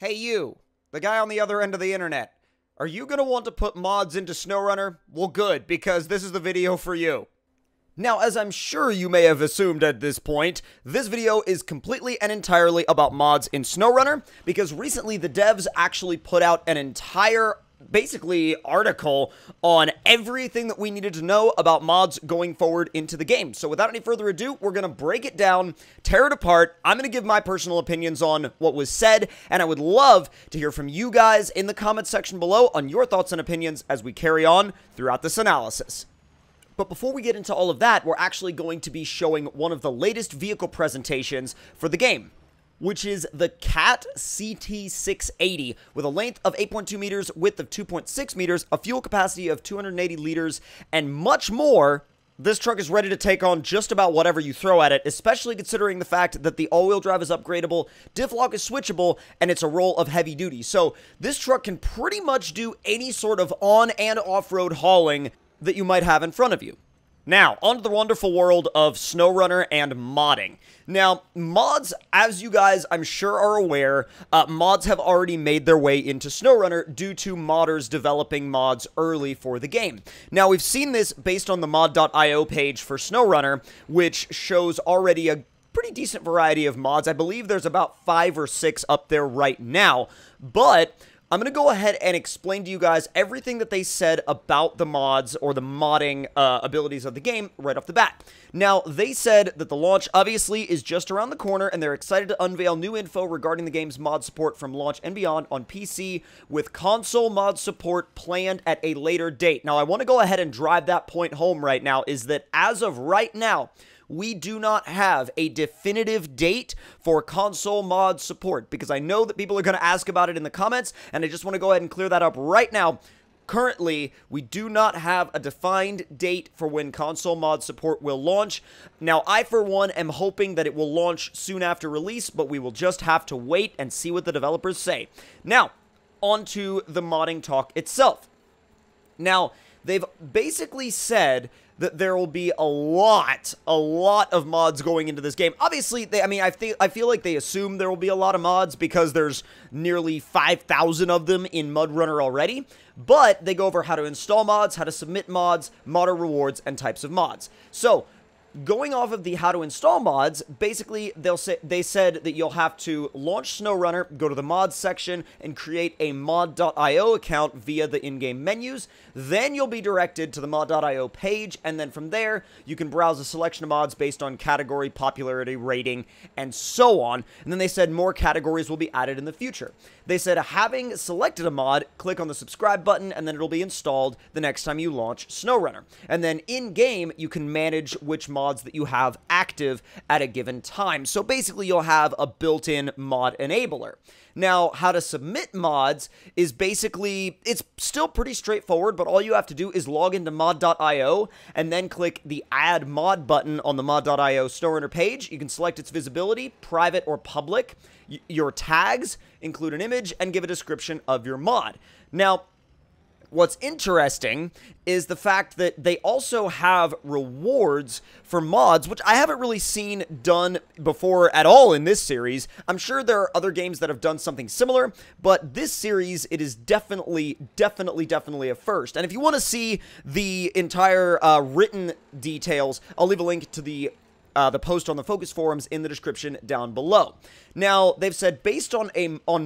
Hey you, the guy on the other end of the internet. Are you going to want to put mods into SnowRunner? Well good, because this is the video for you. Now, as I'm sure you may have assumed at this point, this video is completely and entirely about mods in SnowRunner, because recently the devs actually put out an entire basically article on everything that we needed to know about mods going forward into the game. So without any further ado, we're going to break it down, tear it apart. I'm going to give my personal opinions on what was said, and I would love to hear from you guys in the comments section below on your thoughts and opinions as we carry on throughout this analysis. But before we get into all of that, we're actually going to be showing one of the latest vehicle presentations for the game, which is the CAT CT680 with a length of 8.2 meters, width of 2.6 meters, a fuel capacity of 280 liters, and much more. This truck is ready to take on just about whatever you throw at it, especially considering the fact that the all-wheel drive is upgradable, diff lock is switchable, and it's a role of heavy duty. So this truck can pretty much do any sort of on- and off-road hauling that you might have in front of you. Now, onto the wonderful world of SnowRunner and modding. Now, mods, as you guys I'm sure are aware, mods have already made their way into SnowRunner due to modders developing mods early for the game. Now, we've seen this based on the mod.io page for SnowRunner, which shows already a pretty decent variety of mods. I believe there's about 5 or 6 up there right now, but I'm going to go ahead and explain to you guys everything that they said about the mods or the modding abilities of the game right off the bat. Now, they said that the launch obviously is just around the corner, and they're excited to unveil new info regarding the game's mod support from launch and beyond on PC, with console mod support planned at a later date. Now, I want to go ahead and drive that point home right now, is that as of right now, we do not have a definitive date for console mod support, because I know that people are going to ask about it in the comments, and I just want to go ahead and clear that up right now. Currently, we do not have a defined date for when console mod support will launch. Now, I, for one, am hoping that it will launch soon after release, but we will just have to wait and see what the developers say. Now, on to the modding talk itself. Now, they've basically said that there will be a lot of mods going into this game. Obviously, I feel like they assume there will be a lot of mods because there's nearly 5,000 of them in MudRunner already, but they go over how to install mods, how to submit mods, modder rewards, and types of mods. So, going off of the how to install mods, basically they said that you'll have to launch SnowRunner, go to the mods section, and create a mod.io account via the in-game menus. Then you'll be directed to the mod.io page, and then from there, you can browse a selection of mods based on category, popularity, rating, and so on. And then they said more categories will be added in the future. They said having selected a mod, click on the subscribe button, and then it'll be installed the next time you launch SnowRunner. And then in-game, you can manage which mods that you have active at a given time. So basically, you'll have a built-in mod enabler. Now, how to submit mods is basically, it's still pretty straightforward, but all you have to do is log into mod.io and then click the Add Mod button on the mod.io SnowRunner page. You can select its visibility, private or public, your tags, include an image, and give a description of your mod. Now, what's interesting is the fact that they also have rewards for mods, which I haven't really seen done before at all in this series. I'm sure there are other games that have done something similar, but this series, it is definitely a first. And if you want to see the entire written details, I'll leave a link to the post on the Focus forums in the description down below. Now, they've said based on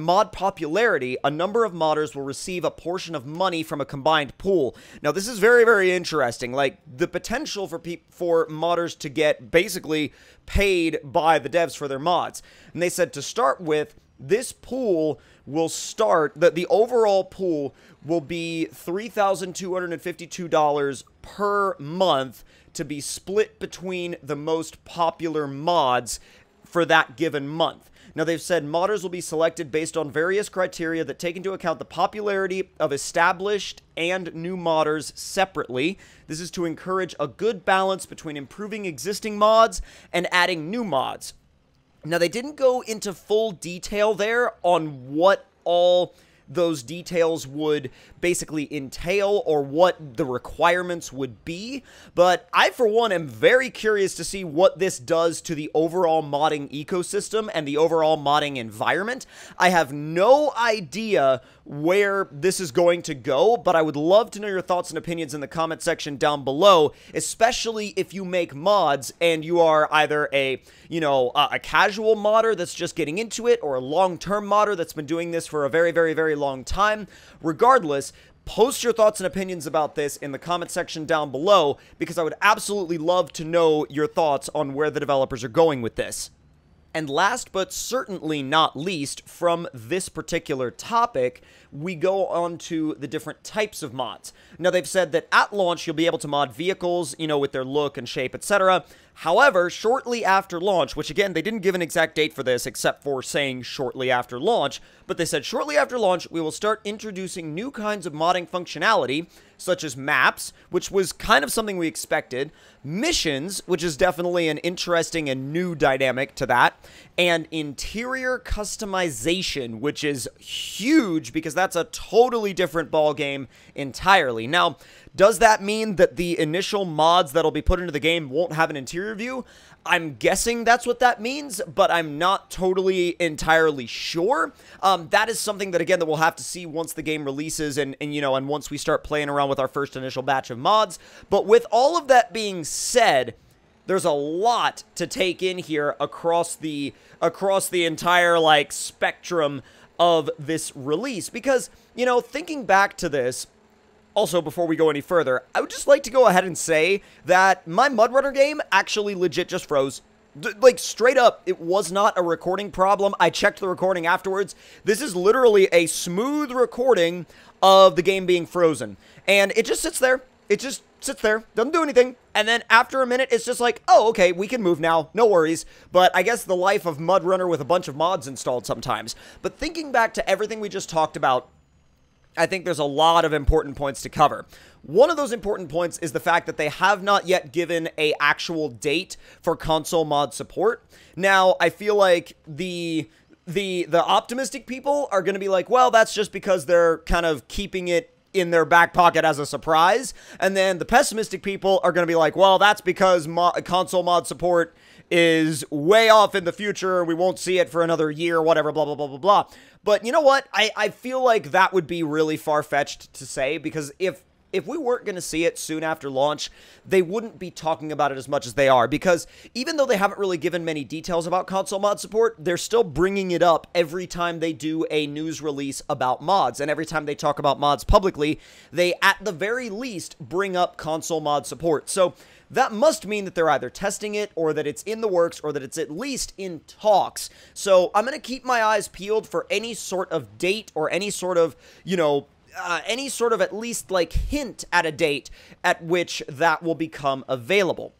mod popularity, a number of modders will receive a portion of money from a combined pool. Now, this is very interesting. Like, the potential for modders to get basically paid by the devs for their mods. And they said to start with, this pool will start, the overall pool will be $3,252 per month to be split between the most popular mods for that given month. Now, they've said modders will be selected based on various criteria that take into account the popularity of established and new modders separately. This is to encourage a good balance between improving existing mods and adding new mods. Now, they didn't go into full detail there on what all those details would basically entail or what the requirements would be, but I, for one, am very curious to see what this does to the overall modding ecosystem and the overall modding environment. I have no idea where this is going to go, but I would love to know your thoughts and opinions in the comment section down below, especially if you make mods and you are either a, a casual modder that's just getting into it, or a long-term modder that's been doing this for a very, very, very long time. Regardless, post your thoughts and opinions about this in the comment section down below, because I would absolutely love to know your thoughts on where the developers are going with this. And last but certainly not least, from this particular topic, we go on to the different types of mods. Now, they've said that at launch, you'll be able to mod vehicles, with their look and shape, etc. However, shortly after launch, which again, they didn't give an exact date for this except for saying shortly after launch, but they said shortly after launch, we will start introducing new kinds of modding functionality, such as maps, which was kind of something we expected, missions, which is definitely an interesting and new dynamic to that, and interior customization, which is huge because that's a totally different ballgame entirely. Now, does that mean that the initial mods that'll be put into the game won't have an interior view? I'm guessing that's what that means, but I'm not totally entirely sure. That is something that, again, that we'll have to see once the game releases and once we start playing around with our first initial batch of mods. But with all of that being said, there's a lot to take in here across the entire, spectrum of this release. Because, thinking back to this, also, before we go any further, I would just like to go ahead and say that my MudRunner game actually legit just froze. Straight up, it was not a recording problem. I checked the recording afterwards. This is literally a smooth recording of the game being frozen. And it just sits there. It just sits there, doesn't do anything. And then after a minute, it's just like, oh, okay, we can move now. No worries. But I guess the life of MudRunner with a bunch of mods installed sometimes. But thinking back to everything we just talked about, I think there's a lot of important points to cover. One of those important points is the fact that they have not yet given an actual date for console mod support. Now, I feel like the optimistic people are going to be like, well, that's just because they're kind of keeping it in their back pocket as a surprise. And then the pessimistic people are going to be like, well, that's because console mod support is way off in the future. We won't see it for another year, whatever, blah, blah, blah, blah, blah. But you know what? I feel like that would be really far-fetched to say, because if we weren't going to see it soon after launch, they wouldn't be talking about it as much as they are, because even though they haven't really given many details about console mod support, they're still bringing it up every time they do a news release about mods, and every time they talk about mods publicly, they at the very least bring up console mod support. So that must mean that they're either testing it, or that it's in the works, or that it's at least in talks. So I'm going to keep my eyes peeled for any sort of date, or any sort of, at least hint at a date at which that will become available.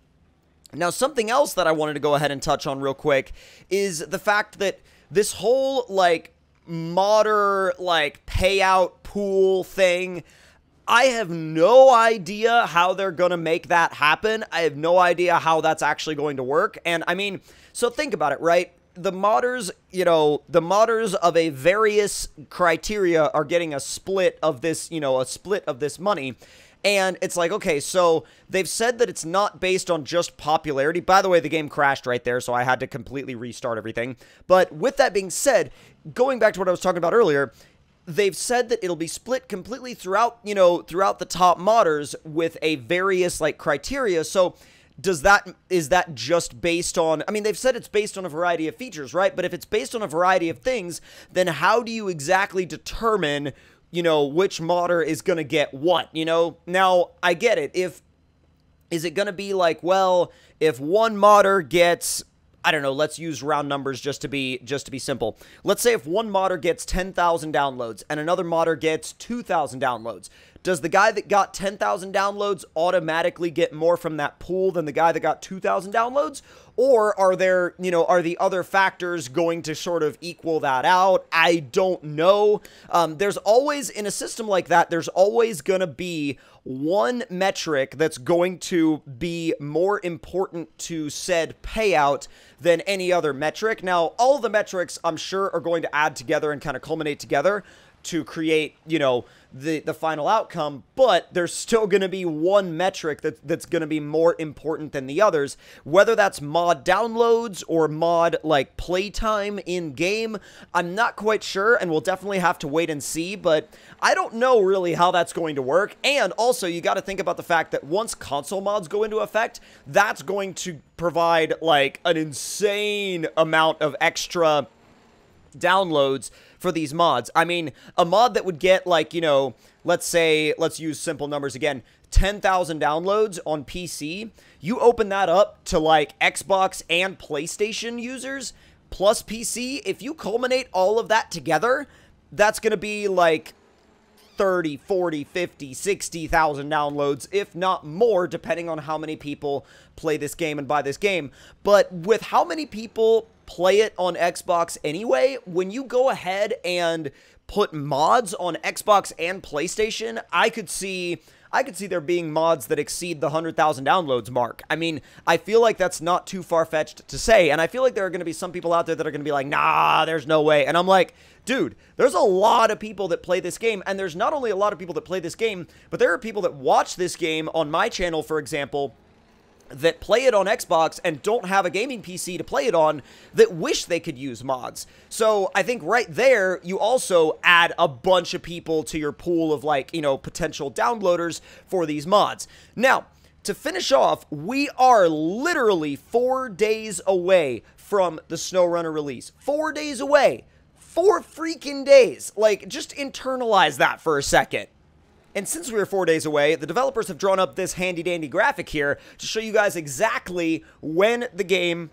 Now, something else that I wanted to go ahead and touch on real quick is the fact that this whole modder payout pool thing, I have no idea how they're going to make that happen. I have no idea how that's actually going to work. And I mean, so think about it, right? The modders, the modders of a various criteria are getting a split of this, a split of this money. And it's like, okay, so they've said that it's not based on just popularity. By the way, the game crashed right there, so I had to completely restart everything. But with that being said, going back to what I was talking about earlier, they've said that it'll be split completely throughout, throughout the top modders with a various, criteria. So is that just based on, I mean, they've said it's based on a variety of features, right? But if it's based on a variety of things, then how do you exactly determine, which modder is going to get what, Now, I get it. Is it going to be well, if one modder gets, I don't know, let's use round numbers just to be simple. Let's say if one modder gets 10,000 downloads and another modder gets 2,000 downloads. Does the guy that got 10,000 downloads automatically get more from that pool than the guy that got 2,000 downloads? Or are there, are the other factors going to sort of equal that out? I don't know. There's always, in a system like that, there's always going to be one metric that's going to be more important to said payout than any other metric. Now, all of the metrics, I'm sure, are going to add together and kind of culminate together to create, you know, the final outcome, but there's still going to be one metric that's going to be more important than the others, whether that's mod downloads or mod, like, playtime in-game. I'm not quite sure, and we'll definitely have to wait and see, but I don't know really how that's going to work. And also, you got to think about the fact that once console mods go into effect, that's going to provide, like, an insane amount of extra downloads for these mods. I mean, a mod that would get, like, you know, let's use simple numbers again, 10,000 downloads on PC, you open that up to, like, Xbox and PlayStation users plus PC, if you culminate all of that together, that's gonna be, like, 30, 40, 50, 60,000 downloads, if not more, depending on how many people play this game and buy this game. But with how many people play it on Xbox anyway, when you go ahead and put mods on Xbox and PlayStation, I could see there being mods that exceed the 100,000 downloads mark. I mean, I feel like that's not too far-fetched to say, and I feel like there are going to be some people out there that are going to be like, nah, there's no way. And I'm like, dude, there's a lot of people that play this game, and there's not only a lot of people that play this game, but there are people that watch this game on my channel, for example, that play it on Xbox and don't have a gaming PC to play it on, that wish they could use mods. So I think right there, you also add a bunch of people to your pool of, like, you know, potential downloaders for these mods. Now, to finish off, we are literally 4 days away from the SnowRunner release. 4 days away. 4 freaking days. Like, just internalize that for a second. And since we are 4 days away, the developers have drawn up this handy-dandy graphic here to show you guys exactly when the game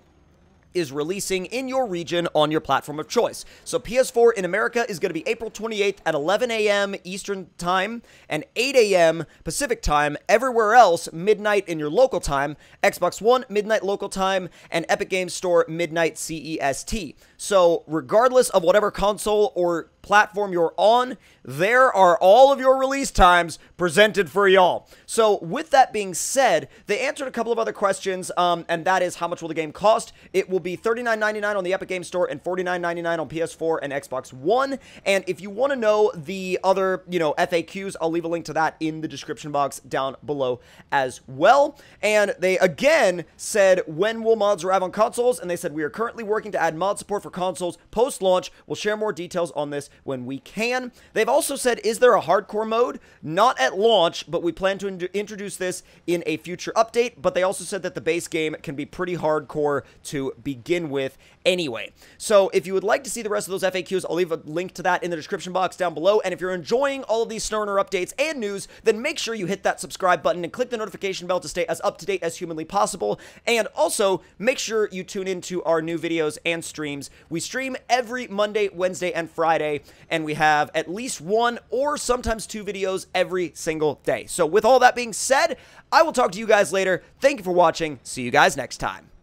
is releasing in your region on your platform of choice. So PS4 in America is going to be April 28th at 11 a.m. Eastern Time and 8 a.m. Pacific Time. Everywhere else, midnight in your local time. Xbox One, midnight local time, and Epic Games Store, midnight CEST. So regardless of whatever console or platform you're on, there are all of your release times presented for y'all. So with that being said, they answered a couple of other questions, and that is, how much will the game cost? It will be $39.99 on the Epic Games Store and $49.99 on PS4 and Xbox One. And if you want to know the other, you know, FAQs, I'll leave a link to that in the description box down below as well. And they again said, when will mods arrive on consoles? And they said, we are currently working to add mod support for consoles post-launch. We'll share more details on this when we can. They've also said, is there a hardcore mode? Not at launch, but we plan to introduce this in a future update. But they also said that the base game can be pretty hardcore to begin with anyway. So if you would like to see the rest of those FAQs, I'll leave a link to that in the description box down below. And if you're enjoying all of these SnowRunner updates and news, then make sure you hit that subscribe button and click the notification bell to stay as up to date as humanly possible. And also, make sure you tune into our new videos and streams. We stream every Monday, Wednesday, and Friday, and we have at least 1 or sometimes 2 videos every single day. So with all that being said, I will talk to you guys later. Thank you for watching. See you guys next time.